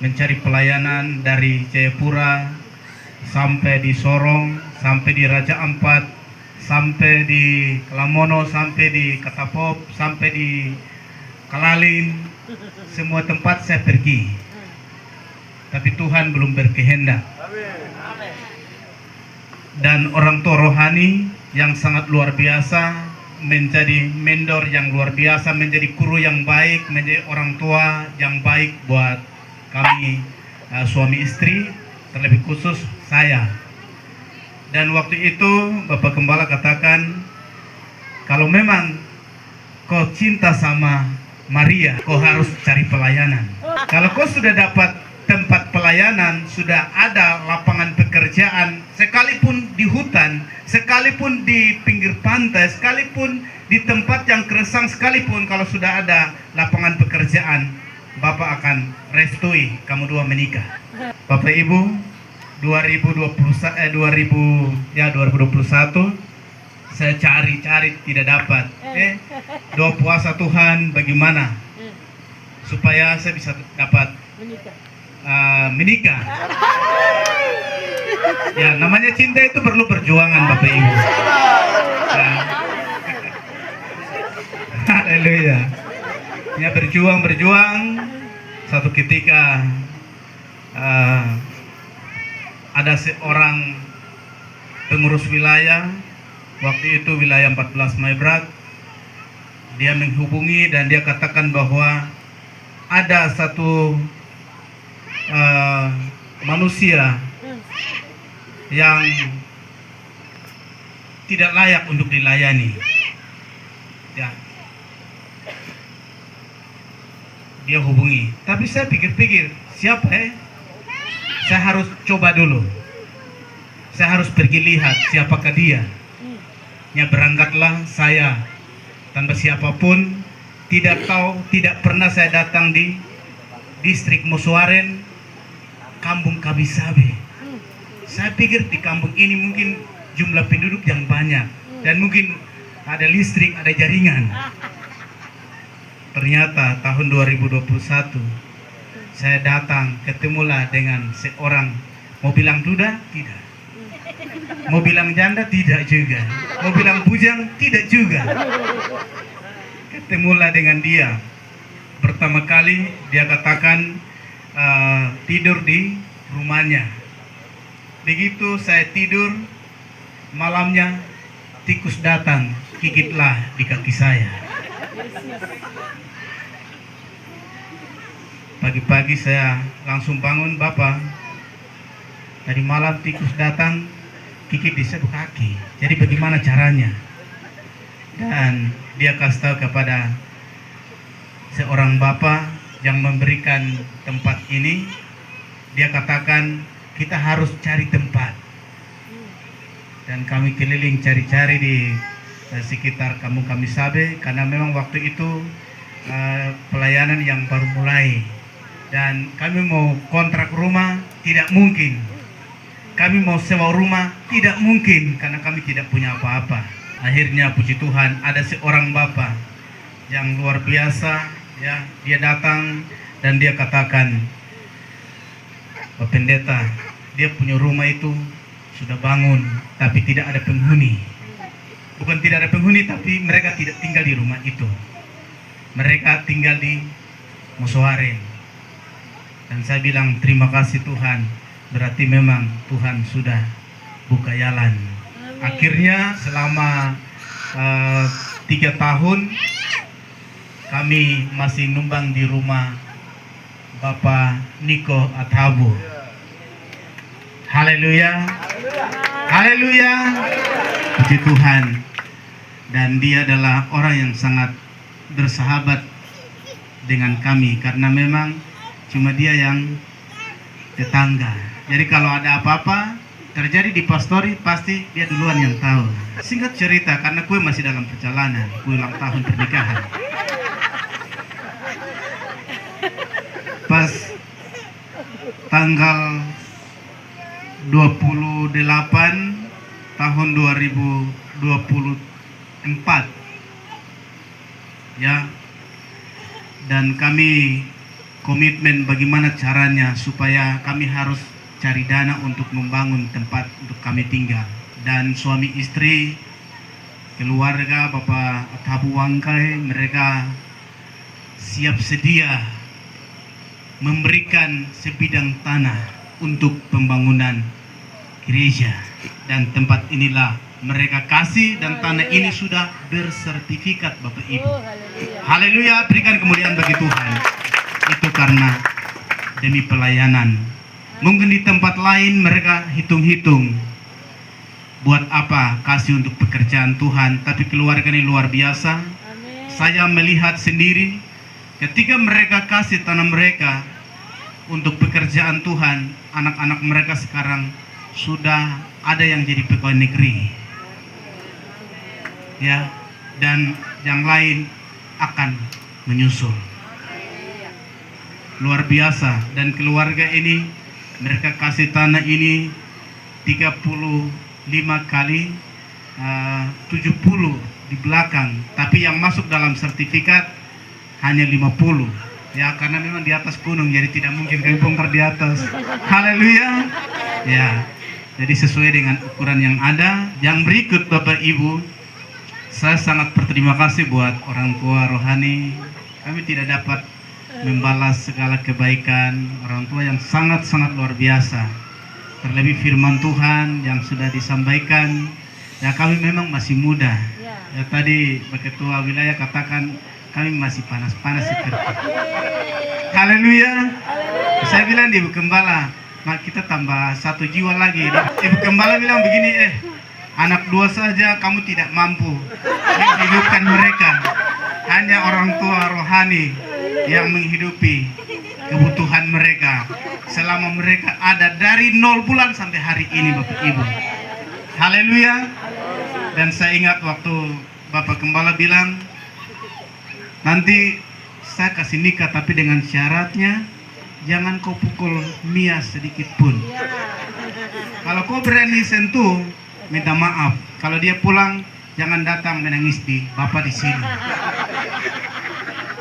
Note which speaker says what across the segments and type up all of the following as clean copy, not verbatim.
Speaker 1: mencari pelayanan dari Jayapura sampai di Sorong, sampai di Raja Ampat, sampai di Kelamono, sampai di Katapop, sampai di Kalalin. Semua tempat saya pergi, tapi Tuhan belum berkehendak. Dan orang tua rohani yang sangat luar biasa, menjadi mentor yang luar biasa, menjadi guru yang baik, menjadi orang tua yang baik buat kami suami istri, terlebih khusus saya. Dan waktu itu Bapak Gembala katakan, kalau memang kau cinta sama Maria, kau harus cari pelayanan. Kalau kau sudah dapat tempat pelayanan, sudah ada lapangan pekerjaan, sekalipun di hutan, sekalipun di pinggir pantai, sekalipun di tempat yang keresang, sekalipun kalau sudah ada lapangan pekerjaan, Bapak akan restui kamu dua menikah. Bapak Ibu, 2021 saya cari-cari tidak dapat. Doa puasa Tuhan bagaimana supaya saya bisa dapat menikah. Ya, namanya cinta itu perlu perjuangan, Bapak Ibu. Ya. Haleluya. Ya, berjuang. Satu ketika ada seorang pengurus wilayah, waktu itu wilayah 14 Maibrat, dia menghubungi dan dia katakan bahwa ada satu manusia yang tidak layak untuk dilayani. Ya. Dia hubungi, tapi saya pikir-pikir, siapa saya harus coba dulu. Saya harus pergi lihat siapakah dia. Ya, berangkatlah saya tanpa siapapun, tidak pernah saya datang di distrik Mosuaren, kampung Kabisabe. Saya pikir di kampung ini mungkin jumlah penduduk yang banyak dan mungkin ada listrik, ada jaringan. Ternyata tahun 2021 saya datang, ketemulah dengan seorang, mau bilang duda? Tidak. Mau bilang janda? Tidak juga. Mau bilang bujang? Tidak juga. Ketemulah dengan dia. Pertama kali dia katakan tidur di rumahnya. Begitu saya tidur, malamnya tikus datang, gigitlah di kaki saya. Pagi-pagi saya langsung bangun, Bapak, tadi malam tikus datang, gigit di sebelah kaki. Jadi bagaimana caranya? Dan dia kasih tahu kepada seorang bapak yang memberikan tempat ini. Dia katakan kita harus cari tempat. Dan kami keliling cari-cari di sekitar kampung Kamisabe, karena memang waktu itu pelayanan yang baru mulai. Dan kami mau kontrak rumah, tidak mungkin. Kami mau sewa rumah, tidak mungkin, karena kami tidak punya apa-apa. Akhirnya puji Tuhan ada seorang bapak yang luar biasa, ya, dia datang dan dia katakan, Pak Pendeta, dia punya rumah itu sudah bangun, tapi tidak ada penghuni. Bukan tidak ada penghuni, tapi mereka tidak tinggal di rumah itu. Mereka tinggal di Mosuaren. Dan saya bilang terima kasih Tuhan, berarti memang Tuhan sudah buka jalan. Akhirnya selama 3 tahun kami masih numpang di rumah Bapak Niko Athabu. Haleluya. Haleluya. Puji Tuhan. Dan dia adalah orang yang sangat bersahabat dengan kami, karena memang cuma dia yang tetangga. Jadi kalau ada apa-apa terjadi di pastori, pasti dia duluan yang tahu. Singkat cerita, karena kue masih dalam perjalanan, kue ulang tahun pernikahan. Pas tanggal 28 tahun 2024, ya, dan kami komitmen bagaimana caranya supaya kami harus cari dana untuk membangun tempat untuk kami tinggal. Dan suami istri, keluarga Bapak Tabu Wangkai, mereka siap sedia memberikan sebidang tanah untuk pembangunan gereja. Dan tempat inilah mereka kasih, dan tanah ini sudah bersertifikat Bapak Ibu. Haleluya, berikan kemuliaan bagi Tuhan. Itu karena demi pelayanan. Mungkin di tempat lain mereka hitung-hitung buat apa kasih untuk pekerjaan Tuhan, tapi keluarga ini luar biasa. Saya melihat sendiri ketika mereka kasih tanah mereka untuk pekerjaan Tuhan, anak-anak mereka sekarang sudah ada yang jadi pegawai negeri, ya, dan yang lain akan menyusul. Luar biasa. Dan keluarga ini mereka kasih tanah ini 35 kali 70 di belakang, tapi yang masuk dalam sertifikat hanya 50, ya, karena memang di atas gunung jadi tidak mungkin kami bongkar di atas. Haleluya, ya. Jadi sesuai dengan ukuran yang ada. Yang berikut Bapak Ibu, saya sangat berterima kasih buat orang tua rohani. Kami tidak dapat membalas segala kebaikan orang tua yang sangat-sangat luar biasa. Terlebih firman Tuhan yang sudah disampaikan. Ya, kami memang masih muda. Ya, tadi Ketua Wilayah katakan kami masih panas-panas seperti. Haleluya. Saya bilang di Ibu Gembala, kita tambah 1 jiwa lagi. Ibu Gembala bilang begini, anak 2 saja kamu tidak mampu menghidupkan mereka. Hanya orang tua rohani yang menghidupi kebutuhan mereka selama mereka ada dari 0 bulan sampai hari ini Bapak Ibu. Haleluya. Dan saya ingat waktu Bapak Gembala bilang, nanti saya kasih nikah tapi dengan syaratnya jangan kau pukul Mia sedikit pun. Kalau kau berani sentuh, minta maaf. Kalau dia pulang, jangan datang menangis di Bapak di sini.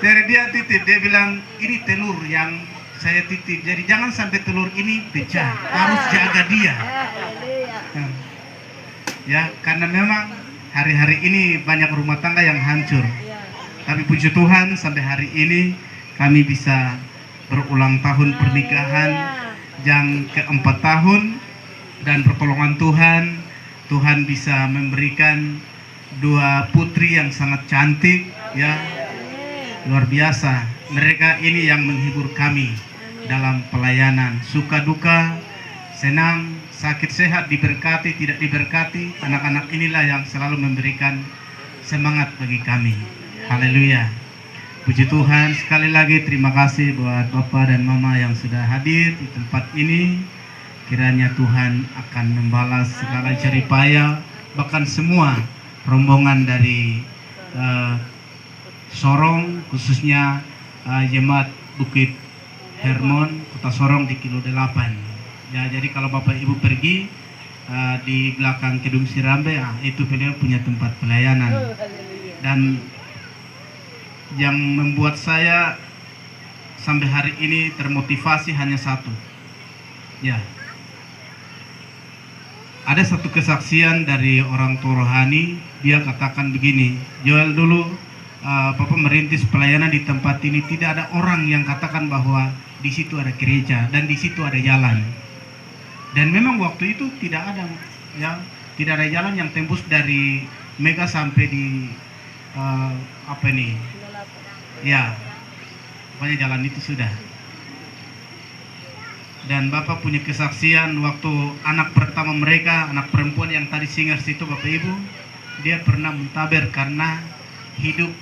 Speaker 1: Jadi dia titip, dia bilang ini telur yang saya titip. Jadi jangan sampai telur ini pecah. Harus jaga dia. Ya, karena memang hari-hari ini banyak rumah tangga yang hancur. Tapi puji Tuhan sampai hari ini kami bisa berulang tahun pernikahan yang ke-4 tahun, dan pertolongan Tuhan bisa memberikan 2 putri yang sangat cantik, ya, luar biasa. Mereka ini yang menghibur kami dalam pelayanan, suka duka, senang, sakit sehat, diberkati tidak diberkati, anak-anak inilah yang selalu memberikan semangat bagi kami. Haleluya. Puji Tuhan, sekali lagi terima kasih buat Bapak dan Mama yang sudah hadir di tempat ini. Kiranya Tuhan akan membalas segala jeripaya, bahkan semua rombongan dari Sorong, khususnya Jemaat Bukit Hermon, Kota Sorong di Kilo 8. Ya, jadi kalau Bapak Ibu pergi di belakang Kedung Sirambe, itu beliau punya tempat pelayanan. Dan yang membuat saya sampai hari ini termotivasi hanya satu, ya, ada satu kesaksian dari orang tua rohani. Dia katakan begini, Joel, dulu Papa merintis pelayanan di tempat ini, tidak ada orang yang katakan bahwa di situ ada gereja dan di situ ada jalan. Dan memang waktu itu tidak ada, ya, tidak ada jalan yang tembus dari Mega sampai di apa ini, ya, pokoknya jalan itu sudah. Dan Bapak punya kesaksian waktu anak pertama mereka, anak perempuan yang tadi singar situ Bapak Ibu, dia pernah muntaber karena hidup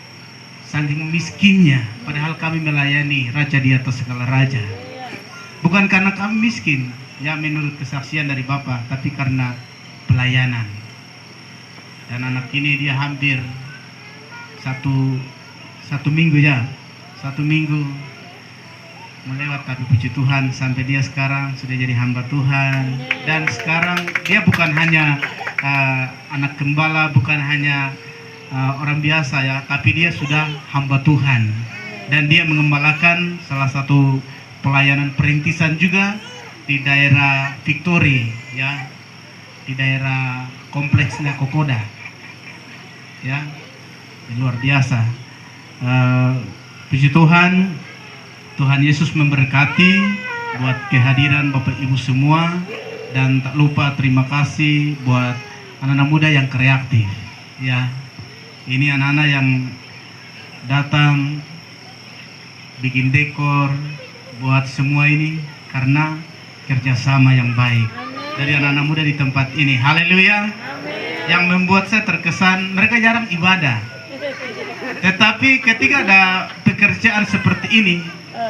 Speaker 1: saking miskinnya, padahal kami melayani Raja di atas segala raja. Bukan karena kami miskin, ya, menurut kesaksian dari Bapak, tapi karena pelayanan. Dan anak ini dia hampir satu minggu, ya, 1 minggu melewat, tapi puji Tuhan sampai dia sekarang sudah jadi hamba Tuhan. Dan sekarang dia bukan hanya anak gembala, bukan hanya orang biasa, ya, tapi dia sudah hamba Tuhan. dan dia mengembalakan salah satu pelayanan perintisan juga di daerah Victory, ya, di daerah kompleksnya Kokoda, ya, luar biasa. Puji Tuhan, Tuhan Yesus memberkati buat kehadiran Bapak Ibu semua, dan tak lupa terima kasih buat anak-anak muda yang kreatif, ya. Ini anak-anak yang datang bikin dekor buat semua ini karena kerjasama yang baik dari anak-anak muda di tempat ini. Haleluya. Yang membuat saya terkesan, mereka jarang ibadah, tetapi ketika ada pekerjaan seperti ini,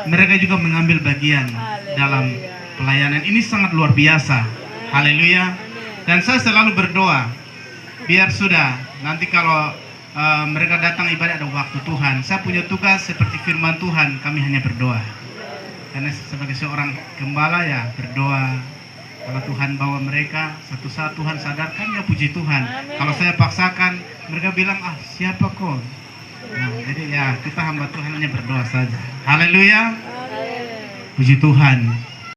Speaker 1: mereka juga mengambil bagian dalam pelayanan. Ini sangat luar biasa. Haleluya. Dan saya selalu berdoa, biar sudah nanti kalau mereka datang ibadah ada waktu Tuhan, saya punya tugas seperti firman Tuhan, kami hanya berdoa. Karena sebagai seorang gembala ya berdoa. Kalau Tuhan bawa mereka, satu saat Tuhan sadarkan, ya puji Tuhan. Kalau saya paksakan, mereka bilang, ah siapa kau? Nah, jadi ya kita hamba Tuhan hanya berdoa saja. Haleluya. Puji Tuhan.